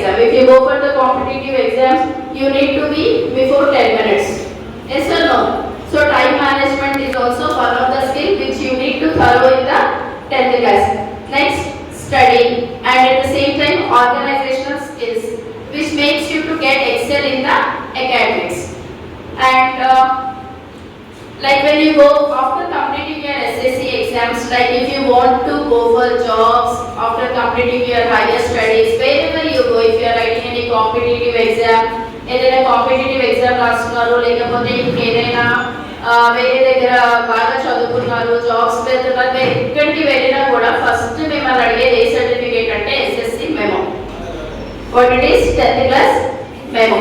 exam. If you go for the competitive exams, you need to be before 10 minutes. Yes or no? So time management is also one of the skill which you need to follow in the 10th class. Next, study, and at the same time organizational skills which makes you to get excel in the academics. And like when you go after completing your SSC exams, like if you want to go for jobs after completing your higher studies, wherever you go, if you are writing any competitive exam, ఏదైనా competitive exam రాస్తున్నారు, లేకపోతే ఇంకేదైనా వేరే దగ్గర బాగా చదువుకున్నారు, jobs వెళ్తున్నారు, ఎక్కడికి వెళ్ళినా కూడా ఫస్ట్ మిమ్మల్ని అడిగేది ఏ సర్టిఫికేట్ అంటే SSC memo. What it is? 10th class memo.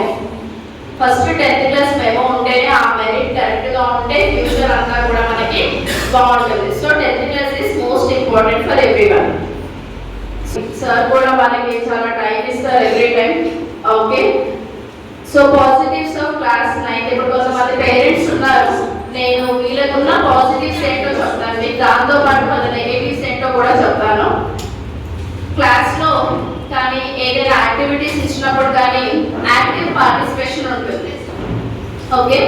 First 10th class memo ఉంటేనే ఆ మెరిట్ కరెక్ట్గా ఉంటే ఫ్యూచర్ అంతా కూడా మనకి బాగుంటుంది. So 10th class is most important for everyone. Sir కూడా మనకి చాలా టైం ఇస్తారు every time. Okay, so positives of class 9th. ఇప్పుడు కొంతమంది పేరెంట్స్ ఉన్నారు, నేను వీళ్ళకున్న పాజిటివ్స్ ఏంటో చెప్తాను మీకు, దాంతో పాటు వాళ్ళ నెగటివ్స్ ఏంటో కూడా చెప్తాను. క్లాస్లో కానీ ఏదైనా యాక్టివిటీస్ ఇచ్చినప్పుడు కానీ యాక్టివ్ పార్టిసిపేషన్ ఉంటుంది. ఓకే,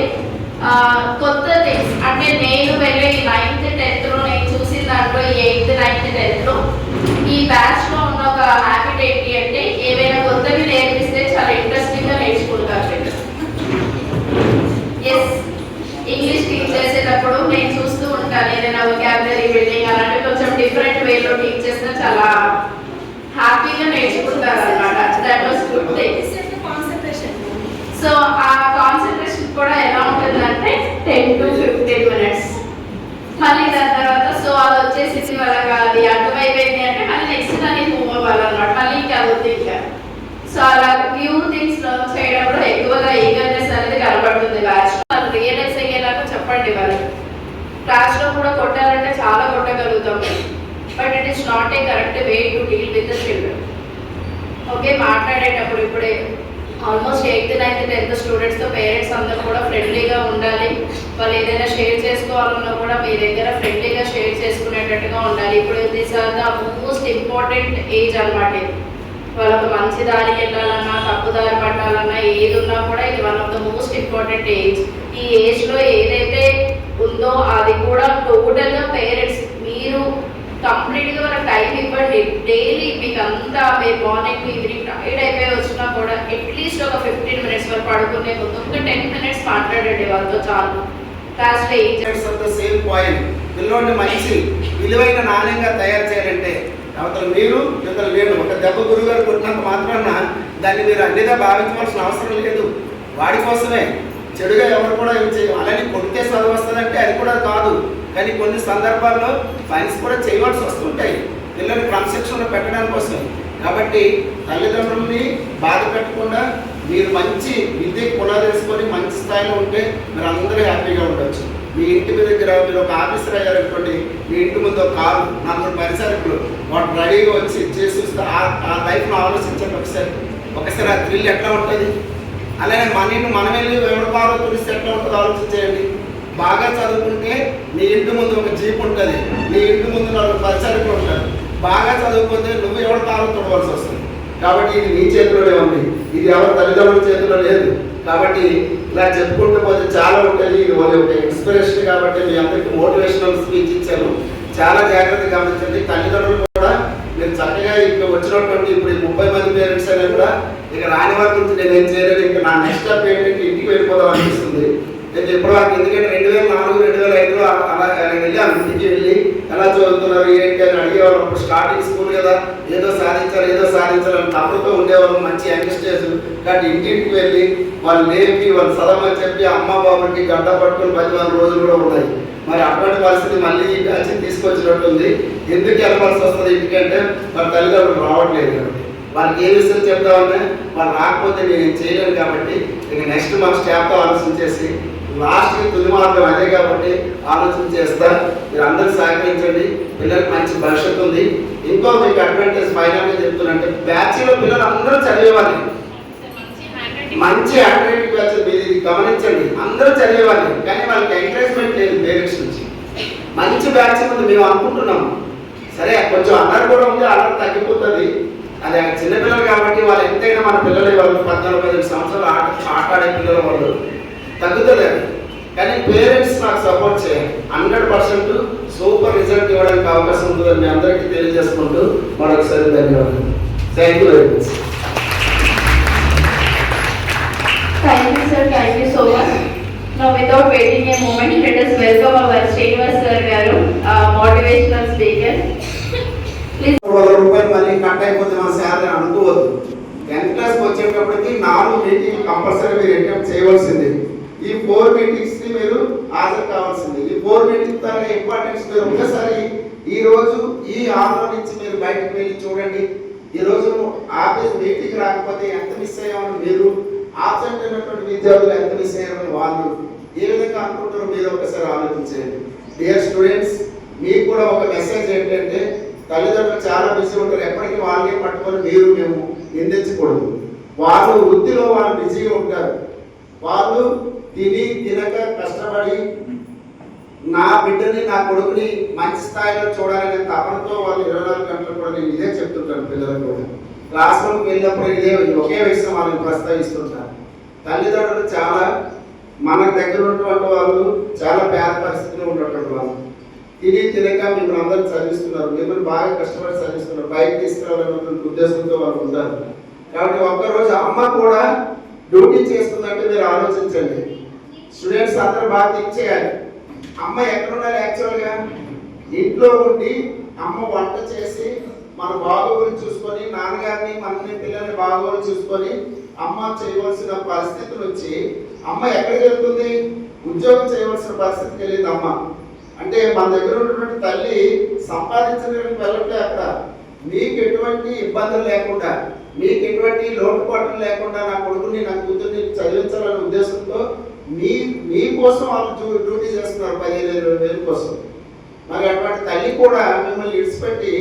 కొత్త థింగ్స్ అంటే నేను వెళ్ళి 9th 10th నేను చూసిన దాంట్లో 8th 9th 10th ఈ బ్యాచ్లో ఉన్న ఒక హ్యాబిట్ ఏంటి అంటే ఏవైనా కొత్తవి నేర్పిస్తే చాలా ఇంట్రెస్టింగ్గా నేర్చుకుంటారు. ఎస్, ఇంగ్లీష్ టీచ్ చేసేటప్పుడు నేను చూస్తూ ఉంటాను, ఏదైనా వొకాబులరీ బిల్డింగ్ అలాంటి కొంచెం డిఫరెంట్ వేలో టీచ్ చేసినా చాలా హ్యాపీగా నేర్చుకుంటారు అనమాట. That was good thing. So ఆ కాన్సన్ట్రేషన్ కూడా ఎలా ఉంటుందంటే 10 to 15 minutes. మళ్ళీ దాని తర్వాత సో అది వచ్చేసి వాళ్ళగా అది అర్థమైపోయింది అంటే మళ్ళీ నెక్స్ట్ దాన్ని మూవ్ అవ్వాలన్నమాట, మళ్ళీ ఇంకా అది ఇంకా. సో అలా న్యూ థింగ్స్ లర్న్ చేయడంలో ఎక్కువగా ఈగర్నెస్ అనేది కనబడుతుంది బ్యాచ్. వాళ్ళు రియలైజ్ అయ్యేలాగా చెప్పండి వాళ్ళకి. క్లాస్లో కూడా కొట్టాలంటే చాలా కొట్టగలుగుతాం, but it is not a correct way to deal with the children. Okay, మాట్లాడేటప్పుడు ఇప్పుడే almost 8th 9th 10th స్టూడెంట్స్తో parents అందరూ కూడా ఫ్రెండ్లీగా ఉండాలి. వాళ్ళు ఏదైనా షేర్ చేసుకోవాలన్నా కూడా మీ దగ్గర ఫ్రెండ్లీగా షేర్ చేసుకునేటట్టుగా ఉండాలి. ఇప్పుడు this are the most important age అనమాట. వాళ్ళకు మంచి దారికి వెళ్ళాలన్నా తప్పు దారి పట్టాలన్నా ఏది ఉన్నా కూడా ఇది one of the most important age. ఈ ఏజ్లో ఏదైతే ఉందో అది కూడా టోటల్గా పేరెంట్స్ మీరు కంప్లీట్గా మన టైం ఇవ్వండి. డైలీ మీకు అంతా మీరు మార్నింగ్ ఈవినింగ్ టైర్డ్ అయిపోయి వచ్చినా కూడా అట్లీస్ట్ ఒక 15 minutes వరకు పడుకునే ముందు ఒక 10 minutes మాట్లాడండి వాళ్ళతో చాలు. క్లాస్లో సేమ్ పాయింట్, పిల్లోడిని మంచి విలువైన నాణ్యంగా తయారు చేయాలంటే అవతల మీరు ఇవతల నేను. ఒక దెబ్బ గురుగారు కొట్టినంత మాత్రాన దాన్ని మీరు అన్నిగా భావించవలసిన అవసరం లేదు. వాడి కోసమే చెడుగా ఎవరు కూడా ఏం చేయ అలానే కొడితే చదువు వస్తుందంటే అది కూడా కాదు. కానీ కొన్ని సందర్భాల్లో ఫైన్స్ కూడా చేయవలసి వస్తుంటాయి పిల్లల్ని క్రమశిక్షణలో పెట్టడం కోసం. కాబట్టి తల్లిదండ్రుల్ని బాధ పెట్టకుండా మీరు మంచి విద్యకు పునాదేసుకొని మంచి స్థాయిలో ఉంటే మీరు అందరూ హ్యాపీగా ఉండొచ్చు. మీ ఇంటి మీ దగ్గర మీరు ఒక ఆఫీసర్ అయ్యారనుకోండి, మీ ఇంటి ముందు ఒక కారు 4 పరిసరకులు వాడు రెడీగా వచ్చి చేసి వస్తే ఆ లైఫ్ను ఆలోచించండి ఒకసారి ఆ థ్రిల్ ఎట్లా ఉంటుంది. అలానే మనం వెళ్ళి ఎవరి కారు తులిస్తే ఎట్లా ఉంటుందో ఆలోచించేయండి. బాగా చదువుకుంటే నీ ఇంటి ముందు ఒక జీప్ ఉంటుంది, నీ ఇంటి ముందు 4 పరిసరకులు ఉంటారు. బాగా చదువుకుంటే నువ్వు ఎవరి కారు తొడవలసి వస్తుంది. కాబట్టి ఇది నీ చేతిలోనే ఉంది, ఇది ఎవరి తల్లిదండ్రుల చేతిలో లేదు. కాబట్టి ఇలా చెప్పుకుంటూ పోతే చాలా ఉంటుంది. ఇది ఒక ఇన్స్పిరేషన్ కాబట్టి మీ అందరికీ మోటివేషనల్ స్పీచ్ ఇచ్చాను. చాలా జాగ్రత్తగా గమనించండి. తల్లిదండ్రులు కూడా మీరు చక్కగా ఇక్కడ వచ్చినటువంటి ఇప్పుడు 30 మంది పేరెంట్స్ అయినా కూడా ఇక రాని వారి గురించి నేను ఏం చేయలేదు. ఇంకా నా నెక్స్ట్ స్టెప్ ఏంటంటే ఇంటికి వెళ్ళిపోదాం అనిపిస్తుంది. నేను ఎప్పటివరకు ఎందుకంటే 2004 2005లో అలా వెళ్ళాను. ఇంటికి వెళ్ళి ఎలా చదువుతున్నారు ఏంటి అని అడిగేవాళ్ళు. అప్పుడు స్టార్టింగ్ స్కూల్ కదా, ఏదో సాధించాలని తప్పుతో ఉండేవాళ్ళు, మంచి యంగ్స్టర్స్. కాబట్టి ఇంటింటికి వెళ్ళి వాళ్ళు లేపి వాళ్ళు చదవమని చెప్పి అమ్మ బాబుకి గడ్డ పట్టుకొని 10 రోజులు కూడా ఉన్నాయి. మరి అటువంటి పరిస్థితి మళ్ళీ ఈ బ్యాచ్ తీసుకొచ్చినట్టుంది. ఎందుకు వెళ్ళవలసి వస్తుంది ఇంటికంటే వాళ్ళ తల్లిదండ్రులు రావట్లేదు కాబట్టి వాళ్ళకి ఏ విషయం చెప్తామన్నా వాళ్ళు రాకపోతే నేను చేయలేను. కాబట్టి ఇక నెక్స్ట్ మన స్టాఫ్తో ఆలోచించేసి లాస్ట్కి తుది మార్గం అదే కాబట్టి ఆలోచన చేస్తా. మీరు అందరూ సహకరించండి. పిల్లలకు మంచి భవిష్యత్తు ఉంది. ఇంకో మీకు అడ్వాంటేజ్ ఫైనల్గా చెప్తున్నంటే బ్యాచ్లో పిల్లలు అందరూ చదివేవాళ్ళు, మంచి అకాడమిక్ బ్యాచ్. మీరు గమనించండి, అందరూ చదివేవాళ్ళు కానీ వాళ్ళకి ఎంకరేజ్మెంట్ లేదు పేరెంట్స్ నుంచి. మంచి బ్యాచ్ ఉంది మేము అనుకుంటున్నాము. సరే కొంచెం అల్లరి కూడా ఉంది, అల్లరి తగ్గిపోతుంది. అది చిన్నపిల్లలు కాబట్టి వాళ్ళు ఎంతైనా మన పిల్లలు వాళ్ళు 14-15 సంవత్సరాలు ఆట ఆడే పిల్లలు వాళ్ళు తగ్గుతుంది అది. కానీ పేరెంట్స్ నాకు సపోర్ట్ చేయాలి. 100% సూపర్ రిజల్ట్ ఇవ్వడానికి అవకాశం ఉంటుందని మీ అందరికీ తెలియజేసుకుంటూ మరొకసారి ధన్యవాదాలు. Thank you very much. Thank you, sir. Thank you so much. Now, without waiting a moment, let us welcome our Srinivas sir garu, motivational speaker. Please. ₹100 మళ్ళీ కట్ అయిపోతే మన శాలరీ అనుకోవద్దు. 10th క్లాస్కి వచ్చేటప్పటికి 4 మీటింగ్ కంపల్సరీ మీరు attempt చేయవలసింది. ఈ 4 meetings ని మీరు హాజరు కావాల్సింది. ఈ 4 మీటింగ్స్ ద్వారా ఇంపార్టెన్స్ మీరు ఒకసారి ఈ రోజు ఈ హాల్లో నుంచి మీరు బయటకు వెళ్ళి చూడండి. ఈ రోజు ఆఫీస్ మీటింగ్ రాకపోతే ఎంత మిస్ అయ్యామని మీరు, ఆబ్సెంట్ అయినటువంటి విద్యార్థులు ఎంత మిస్ అయ్యారని వాళ్ళు ఏ విధంగా అనుకుంటారో మీరు ఒకసారి ఆలోచించండి. డియర్ స్టూడెంట్స్, మీకు కూడా ఒక మెసేజ్ ఏంటంటే తల్లిదండ్రులు చాలా బిజీ ఉంటారు. ఎప్పటికీ వాళ్ళే పట్టుకొని మీరు మేము నిందించకూడదు. వాళ్ళు వృత్తిలో వాళ్ళు బిజీగా ఉంటారు. వాళ్ళు తిని తినక కష్టపడి నా బిడ్డని నా కొడుకుని మంచి స్థాయిలో చూడాలనే తపనతో వాళ్ళు 24 గంటలు కూడా నేను ఇదే చెప్తుంటాను పిల్లలకు కూడా. క్లాస్ రూమ్కి వెళ్ళినప్పుడు ఇదే ఒకే విషయం వాళ్ళని ప్రస్తావిస్తుంటారు. తల్లిదండ్రులు చాలా మన దగ్గర ఉన్నటువంటి వాళ్ళు చాలా పేద పరిస్థితిలో ఉన్నటువంటి వాళ్ళు తిని తినక మిమ్మల్ని అందరూ చదివిస్తున్నారు, మిమ్మల్ని బాగా కష్టపడి చదివిస్తున్నారు, బయట తీసుకురావాలనే ఉద్దేశంతో వాళ్ళు ఉంటారు. కాబట్టి ఒక్కరోజు అమ్మ కూడా డ్యూటీ చేస్తుందంటే మీరు ఆలోచించండి. స్టూడెంట్స్ అందరూ బాగా థింక్ చేయాలి. అమ్మ ఎక్కడ ఉండాలి? యాక్చువల్గా ఇంట్లో ఉండి అమ్మ వంట చేసి మన బాగోగులు చూసుకొని, నాన్నగారిని మనని పిల్లల్ని బాగోగులు చూసుకొని అమ్మ చేయవలసిన పరిస్థితి నుంచి అమ్మ ఎక్కడికి వెళ్తుంది? ఉద్యోగం చేయవలసిన పరిస్థితికి వెళ్ళింది అమ్మ. అంటే మన దగ్గర ఉన్నటువంటి తల్లి సంపాదించడానికి వెళ్ళట్లే. అక్కడ మీకు ఎటువంటి ఇబ్బందులు లేకుండా, మీకు ఎటువంటి లోటుపాట్లు లేకుండా నా కొడుకుని నా కూతుర్ని చదివించాలనే ఉద్దేశంతో మీకోసం వాళ్ళు డ్యూటీ చేస్తున్నారు 15,000 కోసం. మరి అటువంటి తల్లి కూడా మిమ్మల్ని ఇడిచిపెట్టి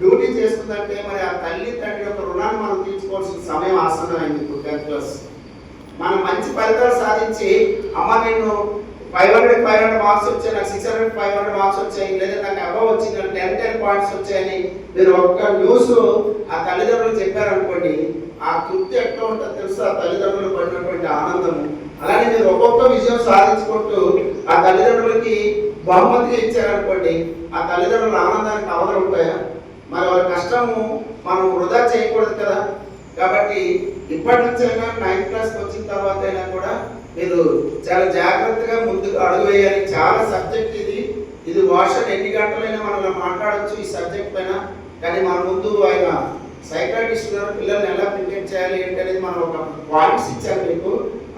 డ్యూటీ చేస్తుందంటే మరి ఆ తల్లి తండ్రి యొక్క రుణాన్ని మనం తీర్చుకోవాల్సిన సమయం ఆసన్నమైంది. ఇప్పుడు 10th క్లాస్ మనం మంచి ఫలితాలు సాధించి అమ్మ నేను 500 మార్క్స్ వచ్చాయి, నాకు 600 మార్క్స్ వచ్చాయి, లేదా నాకు అబవ్ వచ్చింది, నాకు 10 పాయింట్స్ వచ్చాయని మీరు ఒక్క న్యూస్ ఆ తల్లిదండ్రులు చెప్పారనుకోండి, ఆ తృప్తి ఎట్లా ఉంటుందో తెలుసు. ఆ తల్లిదండ్రులు పడినటువంటి ఆనందము. అలానే మీరు ఒక్కొక్క విజయం సాధించుకుంటూ ఆ తల్లిదండ్రులకి బహుమతిగా ఇచ్చారనుకోండి, ఆ తల్లిదండ్రుల ఆనందానికి అవధులు ఉంటాయా? మరి వాళ్ళ కష్టము మనం వృధా చేయకూడదు కదా. కాబట్టి ఇప్పటి నుంచైనా 9th క్లాస్కి వచ్చిన తర్వాత అయినా కూడా మీరు చాలా జాగ్రత్తగా ముందుకు అడుగు వేయాలి. చాలా సబ్జెక్ట్ ఇది వాషన్ ఎన్ని గంటలైనా మనం మాట్లాడచ్చు ఈ సబ్జెక్ట్ పైన. కానీ మన ముందు ఆయన సైకాట్రిస్ట్ గారు పిల్లల్ని ఎలా ప్రిపేర్ చేయాలి ఏంటి అనేది మనం ఒక పాయింట్స్ ఇచ్చారు మీకు.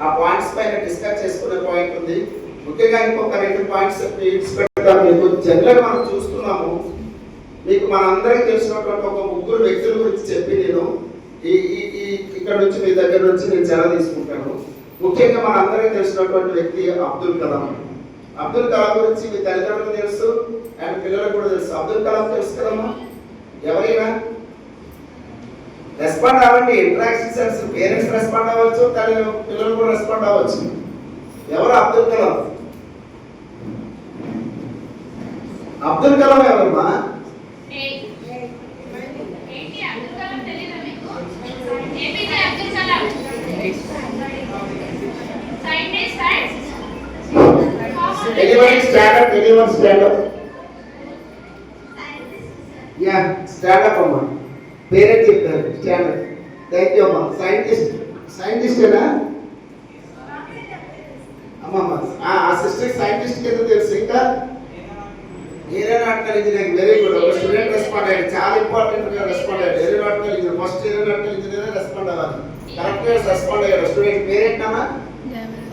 ఆ పాయింట్స్ పైన డిస్కస్ చేసుకునే పాయింట్ ఉంది. ముఖ్యంగా ఇంకొక 2 పాయింట్స్ పెడతాను మీకు. జనరల్గా మనం చూస్తున్నాము, మీకు మనందరికీ తెలిసినటువంటి ఒక 3 వ్యక్తుల గురించి చెప్పి నేను ఇక్కడ నుంచి మీ దగ్గర నుంచి నేను సెలవు తీసుకుంటాను. ముఖ్యంగా మన అందరికీ తెలిసినటువంటి వ్యక్తి అబ్దుల్ కలాం. అబ్దుల్ కలాం గురించి మీ తల్లిదండ్రులకు తెలుసు అండ్ పిల్లలకు కూడా తెలుసు. అబ్దుల్ కలాం తెలుసు కదమ్మా? ఎవరైనా రెస్పాండ్ అవ్వండి. ఇంటరాక్షన్స్ పేరెంట్స్ రెస్పాండ్ అవ్వచ్చు, పిల్లలు కూడా రెస్పాండ్ అవ్వచ్చు. ఎవరు అబ్దుల్ కలాం? అబ్దుల్ కలాం ఎవరమ్మా? Anyone stand up? Yeah, stand up అమ్మా. పేరెంట్స్ చెప్తారు stand up. Thank you అమ్మా. సైంటిస్ట్ ఏనా అమ్మమ్మ? ఆ సిస్టర్ సైంటిస్ట్ కింద తెలుసు. ఇంకా ఏరోనాటికల్ ఇంజనీరింగ్. Very good. ఒక స్టూడెంట్ రెస్పాండ్ అయ్యాడు. చాలా ఇంపార్టెంట్ గా రెస్పాండ్ అయ్యాడు. Aeronautical engineer first aeronautical engineer respond అవ్వాలి. కరెక్ట్ గా రెస్పాండ్ అయ్యాడు స్టూడెంట్. పేరేంటమ్మా?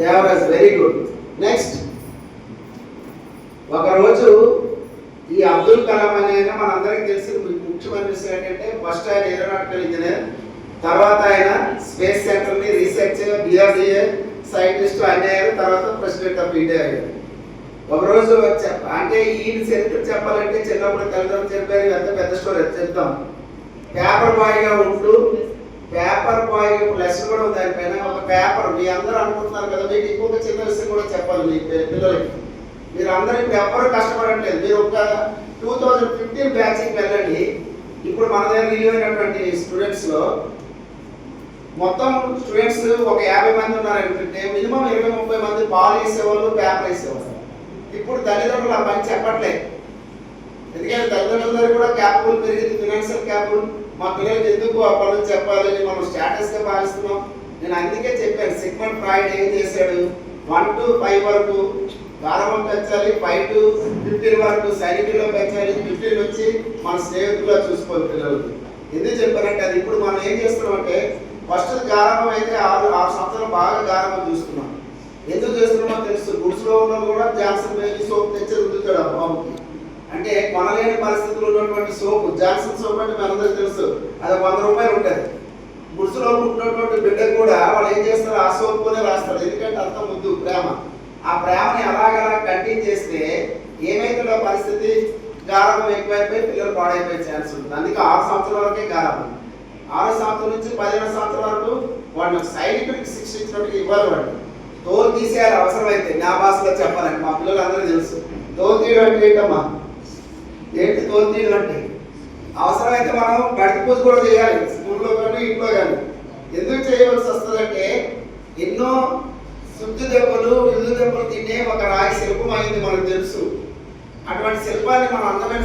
దేవరాజ్. Very good. నెక్స్ట్, ఒకరోజు ఈ అబ్దుల్ కలాం అనే మనందరికీ తెలిసిన ముఖ్యమైన విషయం ఏంటంటే ఫస్ట్ ఆయన ఏరోనాటికల్ ఇంజనీర్, తర్వాత ఆయన స్పేస్ సెంటర్ ని రీసెర్చ్ డిఆర్డిఏ సైంటిస్ట్ అయ్యారు, తర్వాత ప్రెసిడెంట్ ఆఫ్ ఇండియా అయ్యారు. ఒకరోజు అంటే ఈయన చరిత్ర చెప్పాలంటే చిన్నప్పుడు తల్లిదండ్రులు చెప్పారు, ఎంత పెద్ద స్టోరీ చెప్తాం. పేపర్ బాయ్ గా ఉంటూ పేపర్ బాయ్ లెసన్ కూడా ఉంది దానిపైన. ఒక పేపర్ మీ అందరూ అనుకుంటున్నారు కదా, మీకు ఇంకొక చిన్న విషయం కూడా చెప్పాలి మీ పిల్లలకి. మీరు అందరూ ఇప్పుడు ఎవ్వరూ కష్టపడట్లేదు. మీరు ఒక 2015 బ్యాచ్కి వెళ్ళండి. ఇప్పుడు మన దగ్గర రిలీవ్ అయినటువంటి స్టూడెంట్స్లో మొత్తం స్టూడెంట్స్ ఒక 50 మంది ఉన్నారంటే మినిమం 20-30 మంది పాలు వేసేవాళ్ళు, పేపర్ వేసేవాళ్ళు. ఇప్పుడు తల్లిదండ్రులు ఆ పని చెప్పట్లేదు. ఎందుకంటే తల్లిదండ్రుల దగ్గర కూడా క్యాపిటల్ పెరిగింది, ఫినాన్షియల్ క్యాపిటల్. మా పిల్లలకి ఎందుకు ఆ పనులు చెప్పాలని మనం స్టేటస్గా భావిస్తున్నాం. నేను అందుకే చెప్పాను, సిగ్మండ్ ఫ్రాయిడ్ ఏం చేశాడు, 1 to 5 వరకు గారాబం పెంచాలి, 5 to 15 వరకు సైనికుల్లో పెంచాలి, 15 వచ్చి మన స్నేహితుల్లో చూసుకోవాలి పిల్లలకి. ఎందుకు చెప్పారంటే అది ఇప్పుడు మనం ఏం చేస్తున్నాం అంటే ఫస్ట్ గారాబం అయితే 6 సంవత్సరాలు బాగా గారాబం చూస్తున్నాం. ఎందుకు చేస్తున్నామో తెలుసు. గుడ్స్లో ఉన్న కూడా జాన్సన్ బేబీ సోప్ తెచ్చి రుద్దుతాడు ఆ బాబుకి. అంటే కొనలేని పరిస్థితులు ఉన్నటువంటి సోపు, జాన్సన్ సోప్ అంటే మనందరికీ తెలుసు, అది 100 రూపాయలు ఉంటుంది. గుడ్స్లో ఉన్నటువంటి బిడ్డకు కూడా వాళ్ళు ఏం చేస్తారు, ఆ సోప్ కొనే రాస్తారు. ఎందుకంటే అంత ముద్దు ప్రేమ. ఆ ప్రేమని అలాగలా కంటిన్యూ చేస్తే ఏమైతుందో పరిస్థితి, గారాబం ఎక్కువైపోయి పిల్లలు పాడైపోయే ఛాన్స్ ఉంటుంది. అందుకే 6 సంవత్సరాల వరకే గారాబం. 6 సంవత్సరాల నుంచి 15 సంవత్సరాల వరకు వాడిని సైనికుడికి శిక్ష ఇచ్చినట్టుగా ఇవ్వాలి. వాడు తోలు తీసేయాలి అవసరమైతే. నా భాషలో చెప్పాలంటే మా పిల్లలందరూ తెలుసు. తోలు తీయడం అంటే ఏంటమ్మా, ఏంటి తోలు తీయడం అంటే? అవసరమైతే మనం గడికి పూజ కూడా చేయాలి, స్కూల్లో కానీ ఇంట్లో కానీ. ఎందుకు చేయవలసి వస్తుందంటే ఎన్నో శుద్ధి దెబ్బలు, ఇల్లు దెబ్బలు తినే ఒక రాయి శిల్పం అయింది మనకు తెలుసు. అటువంటి శిల్పాన్ని మనం అందమైన